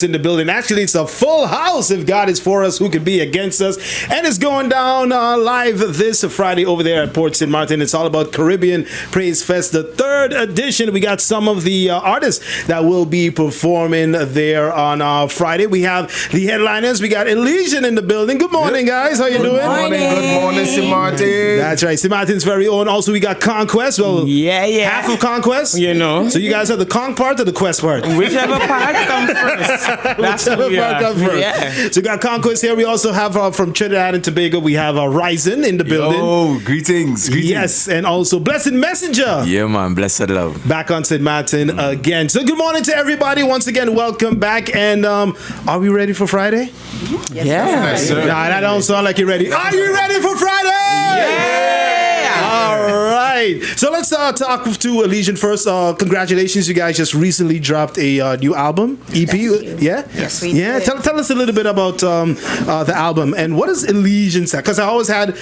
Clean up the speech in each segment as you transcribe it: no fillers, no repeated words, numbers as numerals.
in the building. Actually, it's a full house. If God is for us, who could be against us? And it's going down live this Friday over there at Port St.Maarten. It's all about Caribbean Praise Fest, the third edition. We got some of the artists that will be performing there on Friday. We have the headliners. We got Elysian in the building. Good morning, guys. How you doing? Good morning, St.Maarten. That's right. St.Maarten's very own. Also, we got Conquest. Well, half of Conquest. You know. So you guys have the Con part or the Quest part? Whichever part comes first. That's what we are. Yeah. So we got Conquest here. We also have from Trinidad and Tobago, we have Ryzen in the building. Oh, greetings. Yes, and also Blessed Messenger. Yeah, man. Blessed love. Back on St.Maarten again. So good morning to everybody. Once again, welcome back. And are we ready for Friday? Yes, sir. Nah, that don't sound like you're ready. Are you ready for Friday? Yeah. All right. So let's talk to Elysian first. Congratulations, you guys just recently dropped a new album, EP. Yeah? Yes. Yeah. Tell us a little bit about the album and what does Elysian say? Because I always had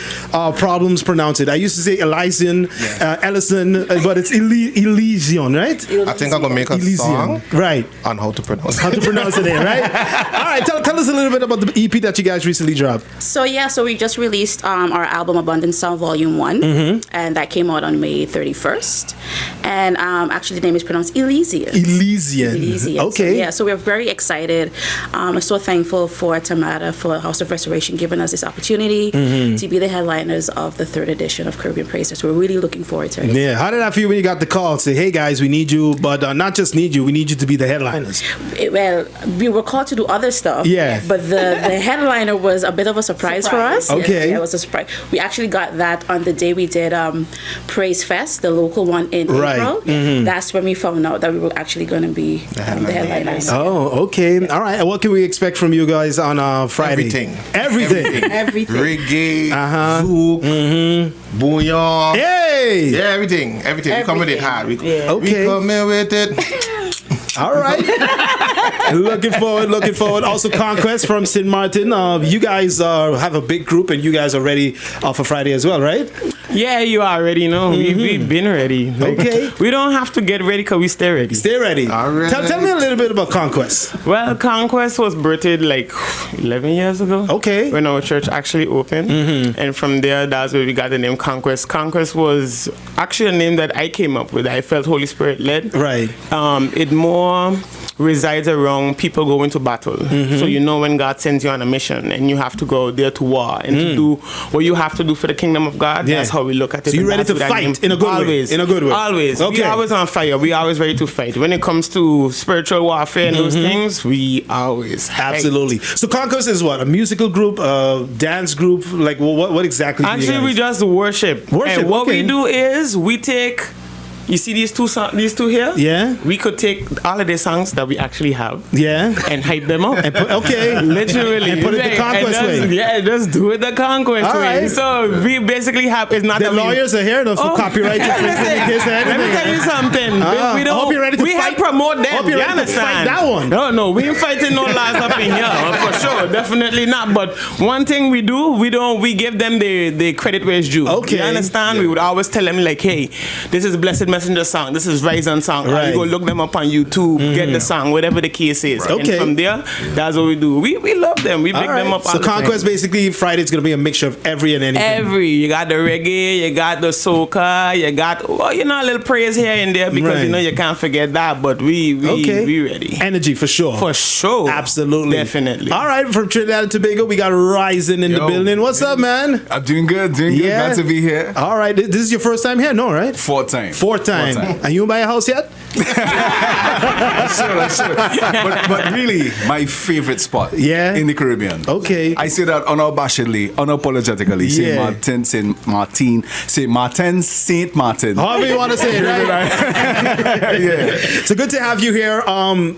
problems pronouncing it. I used to say Elysian, Ellison, but it's Elysian, right? I think I'm going to make a song right on how to pronounce it. How to pronounce it, right? All right. Tell us a little bit about the EP that you guys recently dropped. So we just released our album Abundant Sound Volume 1, and that came out on May 31st. And actually the name is pronounced Elysian. Elysian. Okay. So we're very excited. I'm so thankful for St.Maarten, for House of Restoration, giving us this opportunity to be the headliners of the third edition of Caribbean Praise Fest. We're really looking forward to it. Yeah. How did that feel when you got the call? Say, hey guys, we need you, but not just need you, we need you to be the headliners. We were called to do other stuff. Yeah. But the headliner was a bit of a surprise for us. Okay. Yeah, it was a surprise. We actually got that on the day we did Praise Fest, the local one in April. That's when we found out that we were actually going to be the headliners. Oh, okay. All right. And what can we expect from you guys on Friday? Everything. Reggae, zouk, bouillon. Hey! Yeah, everything. We come with it hard. We Okay. come in with it. All right. Looking forward. Also, Conquest from St.Maarten. You guys have a big group and you guys are ready for Friday as well, right? Yeah, you already know. We've been ready. Okay. We don't have to get ready because we stay ready. Stay ready. All right. Tell me a little bit about Conquest. Well, Conquest was birthed like 11 years ago. Okay. When our church actually opened. And from there, that's where we got the name Conquest. Conquest was actually a name that I came up with. I felt Holy Spirit led. Right. It more resides around people going to battle. So you know when God sends you on a mission and you have to go there to war and to do what you have to do for the kingdom of God. Yeah. That's how we look at it. So you're ready to fight in a good way? In a good way. Always. Okay. We always on fire. We always ready to fight. When it comes to spiritual warfare and those things, we always fight. Absolutely. So Conquest is what? A musical group, a dance group? Like what exactly? Actually, we just worship. And what we do is we take. You see these two here? Yeah. We could take all of the songs that we actually have. Yeah. And hype them up. Okay. Literally. And put it the Conquest way. Yeah, just do it the Conquest all way. Right. So we basically have, it's not the lawyers are here for copyright. Let me tell you something. We don't. I hope you're ready to we fight. help promote them. Hope you're ready to fight that one. No, we ain't fighting no laws up in here. For sure. Definitely not. But one thing we do, we give them the credit where it's due. Okay. You understand? Yeah. We would always tell them like, hey, this is Blessed Messenger song. This is Ryzen song. Right. You go look them up on YouTube, get the song, whatever the case is. Right. Okay. And from there, that's what we do. We love them. We pick them up. So Conquest basically Friday's gonna be a mixture of every and anything. You got the reggae, you got the soca, you got a little praise here and there because you can't forget that. But we ready. Energy for sure. For sure. Absolutely. Definitely. All right, from Trinidad and Tobago, we got Ryzen in the building. What's up, man? I'm doing good. Glad to be here. All right, this is your first time here, no, right? Fourth time. And you buy a house yet? I should. But really, my favorite spot in the Caribbean. Okay. I say that unabashedly, unapologetically. St.Maarten, St.Maarten. However you want to say it, right? Yeah. So good to have you here. And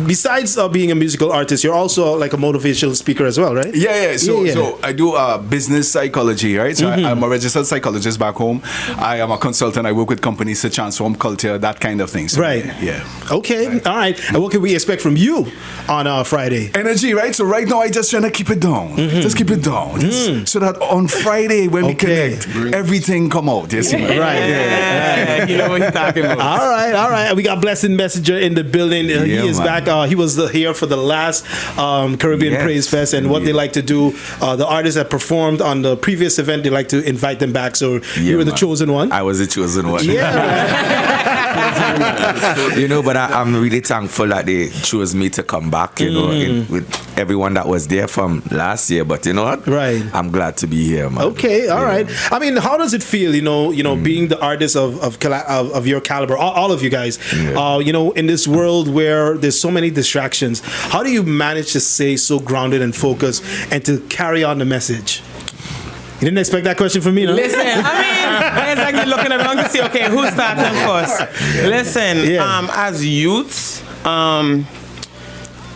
besides being a musical artist, you're also like a motivational speaker as well, right? Yeah. So I do business psychology, right? So I'm a registered psychologist back home. I am a consultant. I work with companies to transform culture, that kind of thing. So, Right. Yeah. Okay. All right. And what can we expect from you on Friday? Energy, right? So right now I just trying to keep it down. Just keep it down. So that on Friday when we connect, everything come out. Yes, man. Right. Yeah. You know what he's talking about. All right. We got Blessed Messenger in the building. He is back. He was here for the last Caribbean Praise Fest, and what they like to do, the artists that performed on the previous event, they like to invite them back. So you were the chosen one. I was the chosen one. Yeah. You know, but I'm really thankful that they chose me to come back, you know, with everyone that was there from last year. But you know what? Right. I'm glad to be here, man. Okay, all right. I mean, how does it feel, you know, being the artist of your caliber, all of you guys, you know, in this world where there's so many distractions, how do you manage to stay so grounded and focused and to carry on the message? You didn't expect that question from me, no? Listen, I mean, it's like you're looking around to see, okay, who's starting first? Listen, as youths,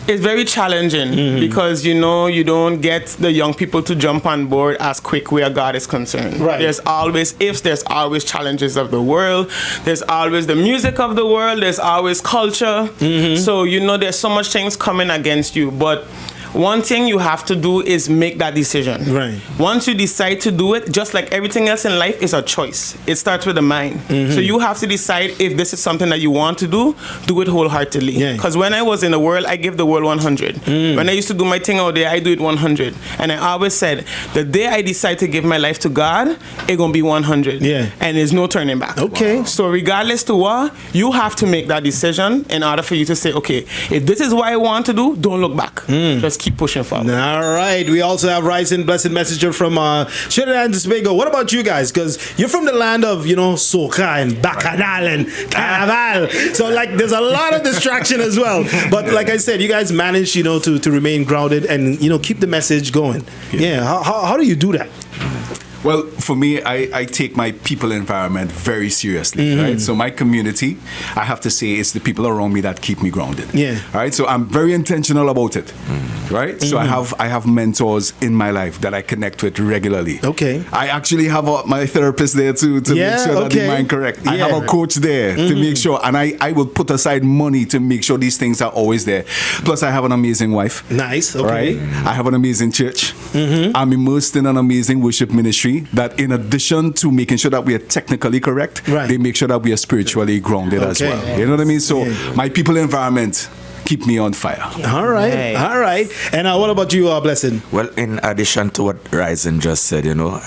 it's very challenging because, you know, you don't get the young people to jump on board as quick where God is concerned. Right. There's always ifs, there's always challenges of the world, there's always the music of the world, there's always culture. So, you know, there's so much things coming against you, but one thing you have to do is make that decision. Right. Once you decide to do it, just like everything else in life, is a choice. It starts with the mind. So you have to decide if this is something that you want to do it wholeheartedly. Because when I was in the world, I give the world 100. When I used to do my thing out there, I do it 100. And I always said, the day I decide to give my life to God, it's going to be 100. Yeah. And there's no turning back. Okay. So regardless to what, you have to make that decision in order for you to say, okay, if this is what I want to do, don't look back. Just keep pushing forward. All right. We also have Rising Blessed Messenger from Trinidad and Tobago. What about you guys? Because you're from the land of, you know, soca and bacchanal and carnaval. So, like, there's a lot of distraction as well. But like I said, you guys manage, you know, to remain grounded and, you know, keep the message going. Yeah. How do you do that? Well, for me, I take my people environment very seriously, right? So my community, I have to say, it's the people around me that keep me grounded. Yeah. Right? So I'm very intentional about it, right? So I have mentors in my life that I connect with regularly. Okay. I actually have my therapist there to make sure that the mind correct. I have a coach there to make sure, and I will put aside money to make sure these things are always there. Plus, I have an amazing wife. Nice. Okay. Right? I have an amazing church. I'm immersed in an amazing worship ministry that, in addition to making sure that we are technically correct, they make sure that we are spiritually grounded as well. You know what I mean? So my people environment keep me on fire. All right. All right. And what about you, Blessing? Well, in addition to what Ryzen just said, you know,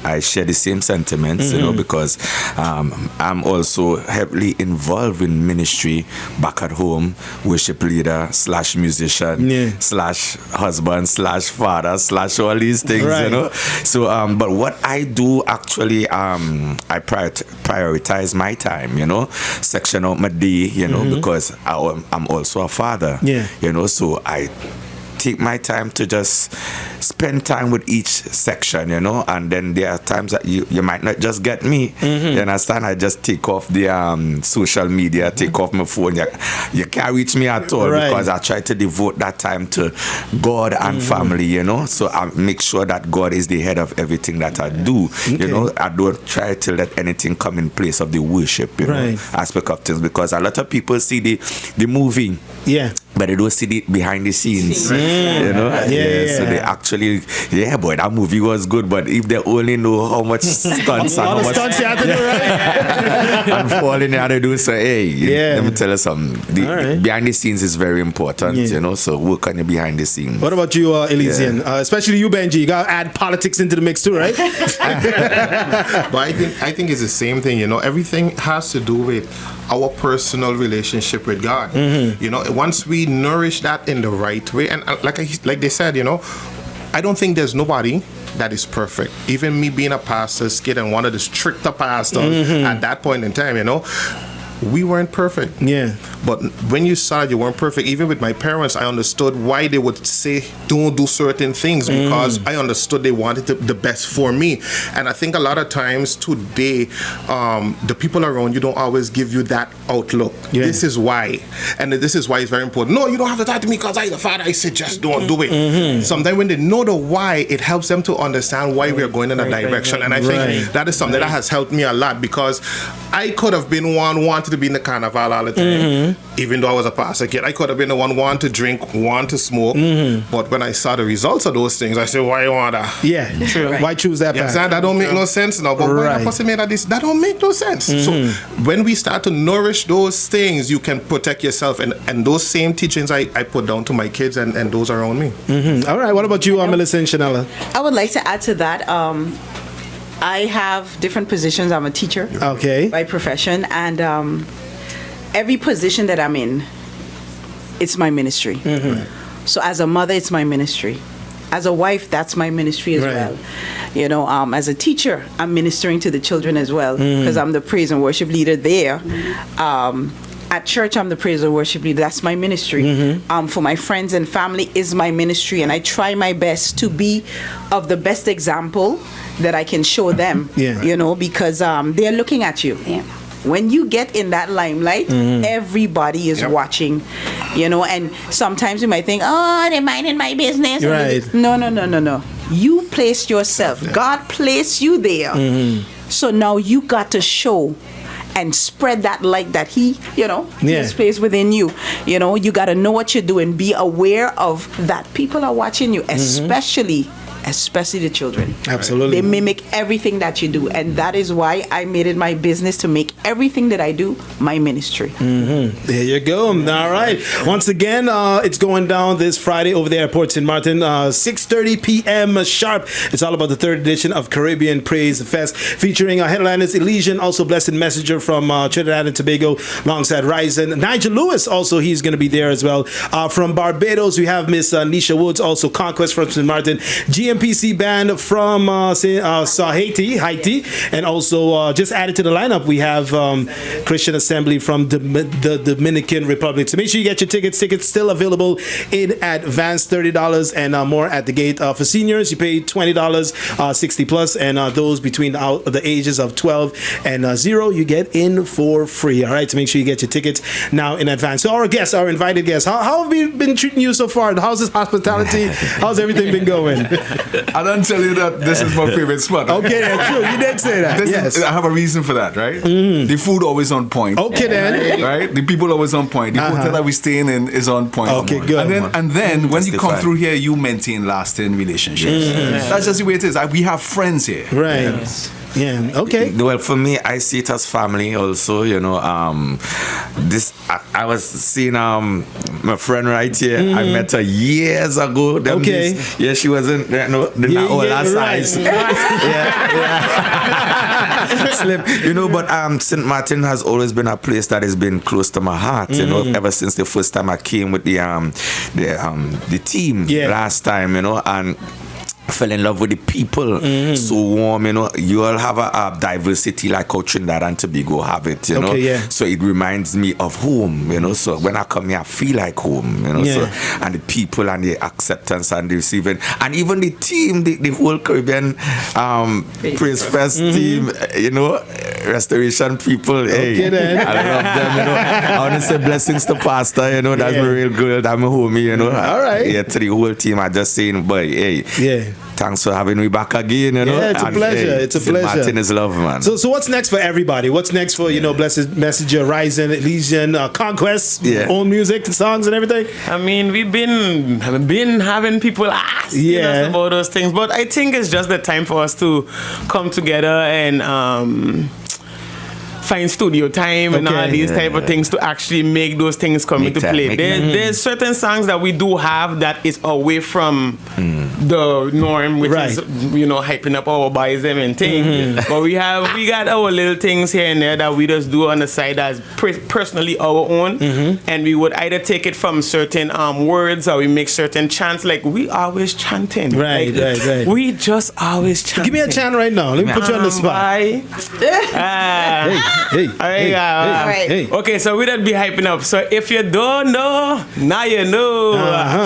I share the same sentiments, you know, because I'm also heavily involved in ministry back at home, worship leader / musician / husband / father / all these things, you know. So, but what I do actually, I prioritize my time, you know, section out my day, you know, because I'm also a father. You know, so I take my time to just spend time with each section, you know, and then there are times that you might not just get me. You understand? I just take off the social media, take off my phone. You can't reach me at all because I try to devote that time to God and family, you know. So I make sure that God is the head of everything that I do. You know, I don't try to let anything come in place of the worship, you know, aspect of things, because a lot of people see the movie. But they don't see the behind the scenes, you know. So they actually, boy, that movie was good. But if they only know how much stunts and how much stunts you have to do, and falling how to do, so let me tell you something. Behind the scees is very important, you know. So work on the behind the scenes. What about you, Elysian? Especially you, Benji. You gotta add politics into the mix too, right? But I think it's the same thing. You know, everything has to do with our personal relationship with God. You know, once we nourish that in the right way, and like they said, you know, I don't think there's nobody that is perfect. Even me being a pastor's kid and one of the stricter pastors at that point in time, you know, we weren't perfect. Yeah. But when you saw you weren't perfect, even with my parents, I understood why they would say don't do certain things, because I understood they wanted the best for me. And I think a lot of times today, the people around you don't always give you that outlook. Yeah. This is why. And this is why it's very important. No, you don't have to talk to me because I'm the father. I said just don't do it. Sometimes when they know the why, it helps them to understand why we are going in a direction. And I think that is something that has helped me a lot, because I could have been one wanted to be in the carnival all the time. Even though I was a pastor kid, I could have been the one want to drink, want to smoke. But when I saw the results of those things, I said, why you want that? Yeah, true. Why choose that path? That don't make no sense now. But when a person made that don't make no sense. So when we start to nourish those things, you can protect yourself. And those same teachings I put down to my kids and those around me. All right. What about you, Melissa and Chanela? I would like to add to that. I have different positions. I'm a teacher by profession, and every position that I'm in, it's my ministry. So as a mother, it's my ministry. As a wife, that's my ministry as well. You know, as a teacher, I'm ministering to the children as well, because I'm the praise and worship leader there. At church, I'm the praise and worship leader. That's my ministry. For my friends and family is my ministry, and I try my best to be of the best example that I can show them. You know, because they're looking at you. When you get in that limelight, everybody is watching, you know, and sometimes you might think, oh, they're minding my business. Right. No. You placed yourself. God placed you there. So now you got to show and spread that light that he, you know, has placed within you. You know, you got to know what you're doing. Be aware of that. People are watching you, especially the children. Absolutely. They mimic everything that you do, and that is why I made it my business to make everything that I do my ministry. There you go. All right. Once again, it's going down this Friday over there at Port St.Maarten, 6:30 p.m. sharp. It's all about the third edition of Caribbean Praise Fest, featuring headliners Elysian, also Blessed Messenger from Trinidad and Tobago, alongside Ryzen. Nigel Lewis, also he's going to be there as well. From Barbados, we have Miss Nisha Woods, also Conquest from St.Maarten, GMPC band from Haiti, and also just added to the lineup, we have Christian Assembly from the Dominican Republic. So make sure you get your tickets. Tickets still available in advance, $30 and more at the gate. For seniors, you pay $20, 60 plus, and those between the ages of 12 and 0, you get in for free. All right, so make sure you get your tickets now in advance. So our guests, our invited guests, how have we been treating you so far? How's this hospitality? How's everything been going? I don't tell you that this is my favorite spot. Okay, that's true. You did say that. Yes. I have a reason for that, right? The food always on point. Okay, then. Right? The people always on point. The hotel that we're staying in is on point. Okay, good. And then when you come through here, you maintain lasting relationships. That's just the way it is. We have friends here. Right. Yes. Yeah. Okay. Well, for me, I see it as family also. You know, I was seeing my friend right here. I met her years ago. Yeah, she wasn't size. Slim. You know, but St.Maarten has always been a place that has been close to my heart. You know, ever since the first time I came with the team last time. You know, and fell in love with the people. So warm, you know. You all have a diversity like how Trinidad and Tobago have it, you know. So it reminds me of home, you know. So when I come here, I feel like home, you know. So, and the people and the acceptance and the receiving, and even the team, the whole Caribbean Praise Fest team, you know, restoration people. Hey, I love them, you know. I want to say blessings to Pastor, you know. That's my real good. I'm a homie, you know. All right. Yeah, to the whole team, I just saying, boy, hey. Thanks for having me back again, you know. Yeah, it's a pleasure. It's a pleasure. Martin is love, man. So what's next for everybody? What's next for, you know, Blessed Messenger, Ryzen, Elysian, Conquest, own music, songs and everything? I mean, we've been having people asking us about those things, but I think it's just the time for us to come together and find studio time and all these type of things to actually make those things come into play. There's certain songs that we do have that is away from the norm, which is, you know, hyping up our boys them and things. But we got our little things here and there that we just do on the side as personally our own, and we would either take it from certain words or we make certain chants. Like we always chanting, right. We just always chanting. Give me a chant right now. Let me put you on the spot. Okay, so we don't be hyping up. So if you don't know, now you know.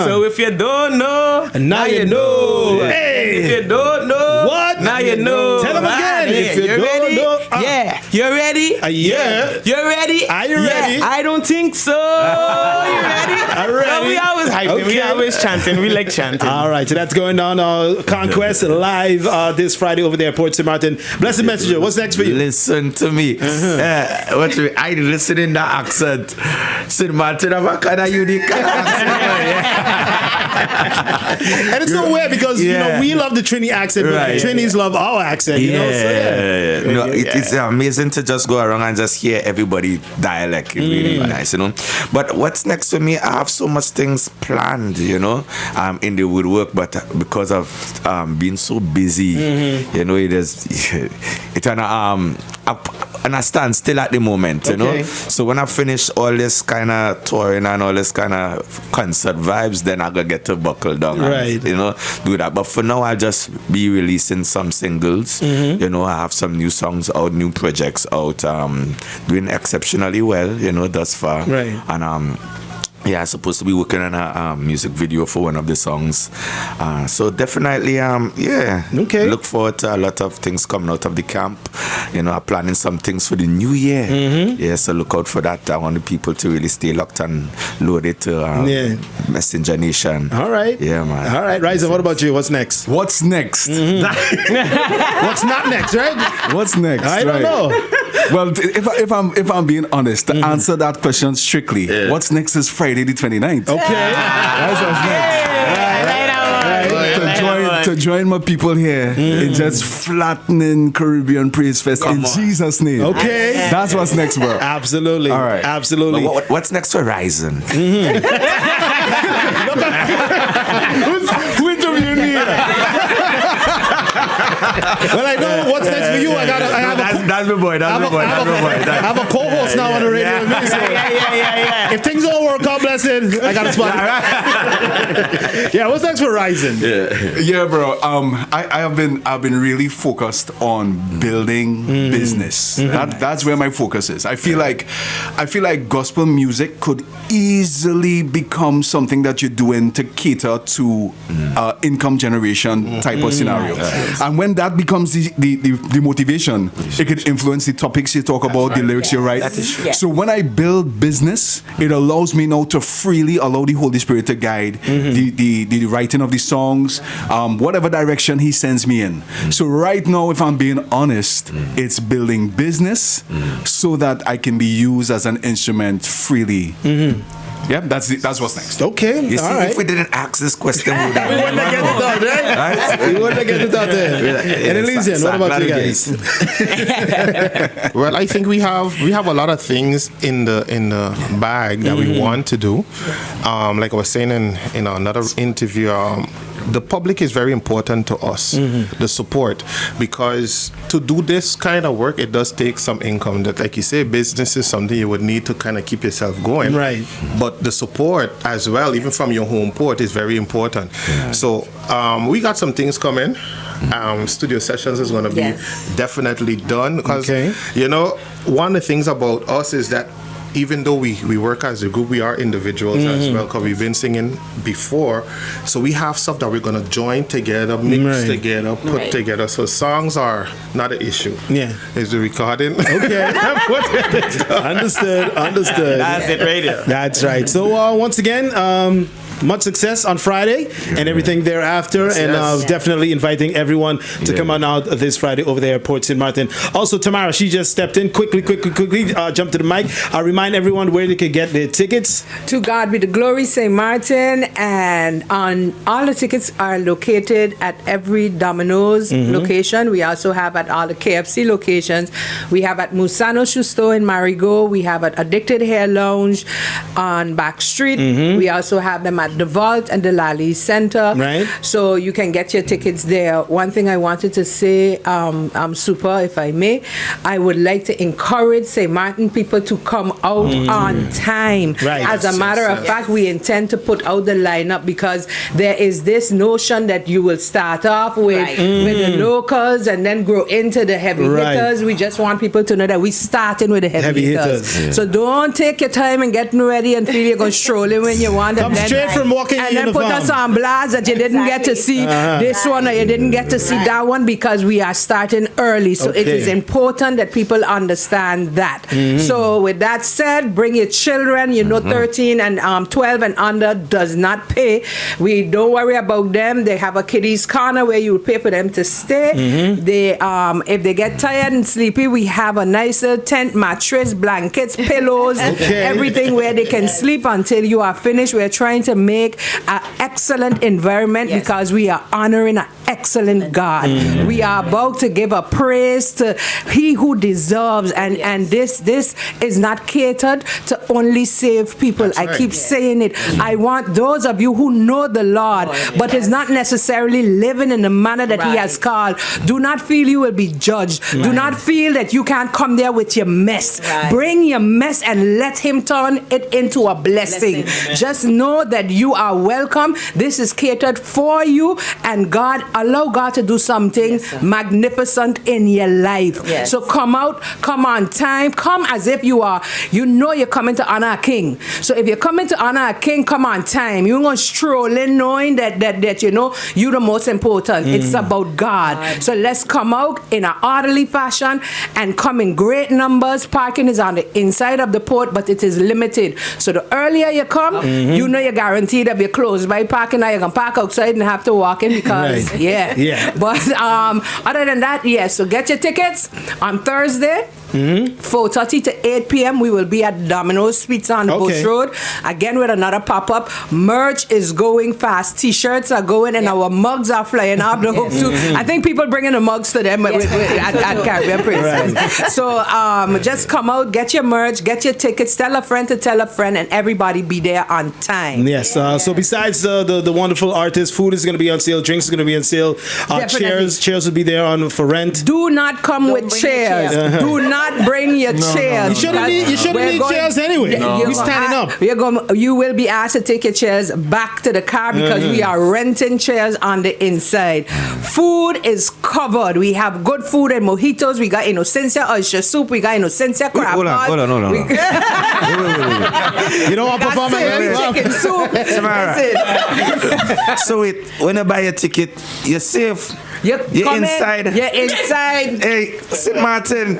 So if you don't know, now you know. Hey. If you don't know, what? Now you know. Tell them again. If you don't ready? know, yeah. You ready? Yeah. You ready? Are you ready? I don't think so. You ready? I'm ready. So we always hyping. Okay. We always chanting. We like chanting. All right, so that's going on. Conquest live this Friday over there at Port St.Maarten. Blessed Messenger, what's next for you? Listen to me. I listen in the accent. St.Maarten have a kind of unique accent. And it's so weird because you know we love the Trini accent, but the Trinis love our accent. You know? So, it's amazing to just go around and just hear everybody dialect. It's really nice, you know. But what's next for me? I have so much things planned, you know, in the woodwork, but because of being so busy, you know, and I stand still at the moment, you know. So when I finish all this kind of touring and all this kind of concert vibes, then I gotta get to buckle down and, you know, do that. But for now, I'll just be releasing some singles. You know, I have some new songs out, new projects out, doing exceptionally well, you know, thus far. And I'm supposed to be working on a music video for one of the songs. So definitely, look forward to a lot of things coming out of the camp. You know, I'm planning some things for the new year. So look out for that. I want the people to really stay locked and loaded to Messenger Nation. All right. Yeah, man. All right, Ryzen, what about you? What's next? What's next? What's not next, right? What's next? I don't know. Well, if I'm being honest, to answer that question strictly, what's next is Friday the 29th. Okay. That's what's next. To join my people here in just flattening Caribbean Praise Fest in Jesus' name. Okay. That's what's next, bro. Absolutely. All right. Absolutely. What's next for Ryzen? Who interviewed me? Well, I know what's next for you. That's my boy. That's my boy. I have a co-host now on the radio with me. So if things don't work out, blessed, I got a spot. What's next for Ryzen? Yeah, bro. I've been really focused on building business. That's where my focus is. I feel like gospel music could easily become something that you're doing to cater to income generation type of scenario. And when that becomes the motivation, it could influence the topics you talk about, the lyrics you write. So when I build business, it allows me now to freely allow the Holy Spirit to guide the writing of the songs, whatever direction He sends me in. So right now, if I'm being honest, it's building business so that I can be used as an instrument freely. Yep, that's what's next. Okay, you see, if we didn't ask this question, we wouldn't get it done, right? We wouldn't get it done there. And Elysian, what about you guys? Well, I think we have a lot of things in the bag that we want to do. Like I was saying in another interview, the public is very important to us, the support, because to do this kind of work, it does take some income. That, like you say, business is something you would need to kind of keep yourself going. Right. But the support as well, even from your home port, is very important. So we got some things coming. Studio sessions is going to be definitely done because, you know, one of the things about us is that even though we work as a group, we are individuals as well, because we've been singing before. So we have stuff that we're going to join together, mix together, put together. So songs are not an issue. Is the recording. Okay. Understood. That's it, radio. That's right. So once again, much success on Friday and everything thereafter, and definitely inviting everyone to come on out this Friday over there at Port St.Maarten. Also, Tamara, she just stepped in. Quickly, jump to the mic. I'll remind everyone where they can get their tickets. To God be the glory, St.Maarten, and on all the tickets are located at every Domino's location. We also have at all the KFC locations. We have at Musano Shoe Store in Marigot. We have at Addicted Hair Lounge on Back Street. We also have them at at the Vault and the Lally Center. Right. So you can get your tickets there. One thing I wanted to say, Super, if I may, I would like to encourage St.Maarten people to come out on time. Right. As a matter of fact, we intend to put out the lineup because there is this notion that you will start off with the locals and then grow into the heavy hitters. We just want people to know that we're starting with the heavy hitters. Yeah. So don't take your time and getting ready and feel you're going to stroll in when you want. Come straight from walking and then put us on blast that you didn't get to see this one or you didn't get to see that one because we are starting early. So it is important that people understand that. So with that said, bring your children. 13 and 12 and under does not pay. We don't worry about them. They have a kiddies corner where you pay for them to stay. They if they get tired and sleepy, we have a nicer tent, mattress, blankets, pillows, everything where they can sleep until you are finished. We're trying to make an excellent environment because we are honoring an excellent God. We are about to give a praise to He who deserves, and this is not catered to only save people. I keep saying it. I want those of you who know the Lord, but is not necessarily living in the manner that He has called. Do not feel you will be judged. Do not feel that you can't come there with your mess. Bring your mess and let Him turn it into a blessing. Just know that you are welcome. This is catered for you, and allow God to do something magnificent in your life. So come out, come on time, come as if you're coming to honor a king. So if you're coming to honor a king, come on time. You're going to stroll in knowing that you're the most important. It's about God. So let's come out in an orderly fashion and come in great numbers. Parking is on the inside of the port, but it is limited. So the earlier you come, you're guaranteed to be close by parking. Now you can park outside and have to walk in because, But other than that, so get your tickets on Thursday. 4:30 to 8 p.m. we will be at Domino's Pizza on the Bush Road again with another pop-up. Merch is going fast. T-shirts are going and our mugs are flying off the hook too. I think people bringing the mugs to them at Caribbean Praise. So just come out, get your merch, get your tickets, tell a friend to tell a friend, and everybody be there on time. So besides the wonderful artists, food is going to be on sale, drinks is going to be on sale, chairs will be there for rent. Do not come with chairs. Do not bring your chairs. You shouldn't need chairs anyway. You're standing up. You will be asked to take your chairs back to the car because we are renting chairs on the inside. Food is covered. We have good food and mojitos. We got Innocencia oyster soup. We got Innocencia crab. Hold on. You don't want to perform it? Chicken soup. So when you buy a ticket, you're safe. You're inside. You're inside. Hey, St.Maarten.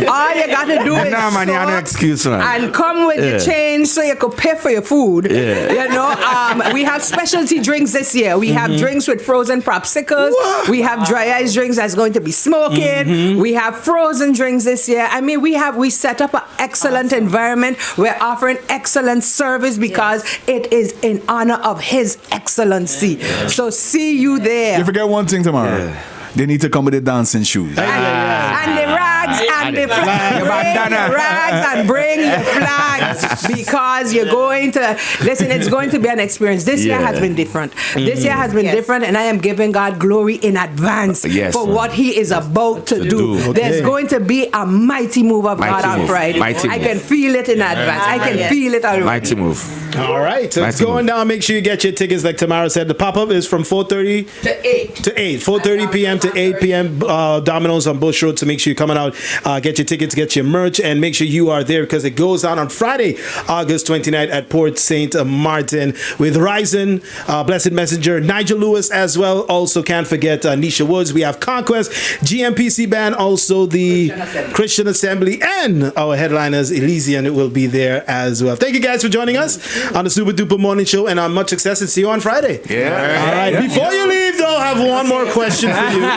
All you got to do is man, you have no excuse, man. And come with your change so you could pay for your food. We have specialty drinks this year. We have drinks with frozen popsicles. We have dry ice drinks that's going to be smoking. We have frozen drinks this year. I mean, we set up an excellent environment. We're offering excellent service because it is in honor of His excellency. So see you there. You forget one thing tomorrow. They need to come with the dancing shoes. And the rags and the flags. Bring your flags because you're going to listen. It's going to be an experience. This year has been different. This year has been different, and I am giving God glory in advance for what He is about to do. There's going to be a mighty move of God on Friday. I can feel it in advance. I can feel it already. Mighty move. All right, so it's going down. Make sure you get your tickets. Like Tamara said, the pop-up is from 4:30 to 8. 4:30 p.m. to 8 p.m. Domino's on Bush Road. So make sure you're coming out, get your tickets, get your merch, and make sure you are there because it goes on Friday, August 29th at Port St.Maarten with Ryzen, Blessed Messenger, Nigel Lewis as well. Also, can't forget Nisha Woods. We have Conquest, GMPC Band, also the Christian Assembly, and our headliners, Elysian, will be there as well. Thank you guys for joining us on the Super Duper Morning Show, and much success, and see you on Friday. All right. Before you leave, though, I have one more question for you.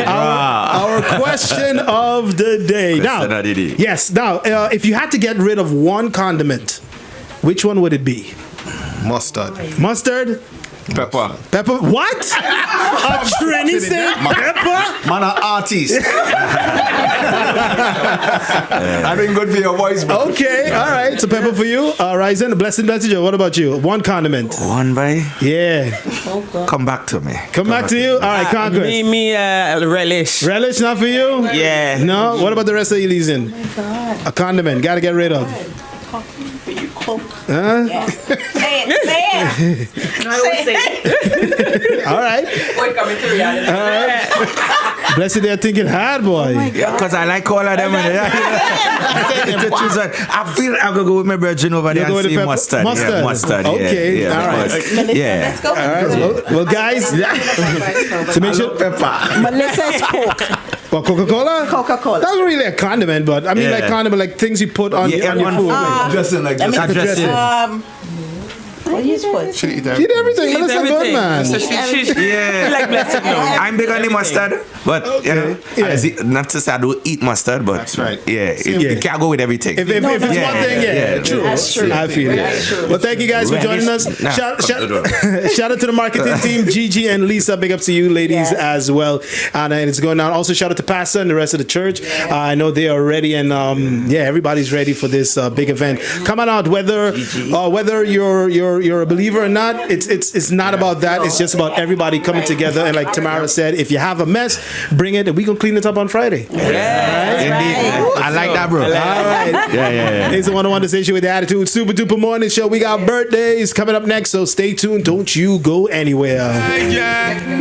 Our question of the day. Now, if you had to get rid of one condiment, which one would it be? Mustard. Mustard? Pepper. Pepper, what? A Trini say pepper? Man, an artist. I think good for your voice, bro. Okay, all right. So pepper for you. Ryzen, a blessed messenger. What about you? One condiment. One by? Yeah. Come back to me. Come back to you. All right, Congress. Me, relish. Relish, not for you? Yeah. No? What about the rest of Elysian? A condiment. Got to get rid of. Huh? Yeah. Say it. No, I won't say it. All right. Boy, coming to reality. All right. Blessed, they're thinking hard, boy. Because I like all of them. I feel I'm going to go with my virgin over there and say mustard. Mustard. Yeah, mustard. Okay. Yeah, all right. Yeah. Let's go. All right. Well, guys, to make sure. Melissa's Coke. Well, Coca-Cola? Coca-Cola. That's really a condiment, but I mean, like condiment, like things you put on, Yeah, on your food. Dressing like this. Dressing. What do you put? She eat Eat everything. Eat Melissa good, man. So Yeah. like blessed now. I'm big on the mustard, but you know, Yeah. not to say I don't eat mustard, but That's right. Yeah, it can't go with everything. If it's one thing, yeah, true. That's true. I feel it. Well, thank you guys for joining us. Shout out to the marketing team, Gigi and Lisa. Big up to you, ladies, as well. And it's going down. Also, shout out to Pastor and the rest of the church. I know they are ready, and everybody's ready for this big event. Come on out, whether you're a believer or not. It's not about that. It's just about everybody coming together. And like Tamara said, if you have a mess, bring it, and we gonna clean it up on Friday. Indeed. I like that, bro. All right. Yeah. It's the 101 Station with the Attitude Super Duper Morning Show. We got birthdays coming up next, so stay tuned. Don't you go anywhere.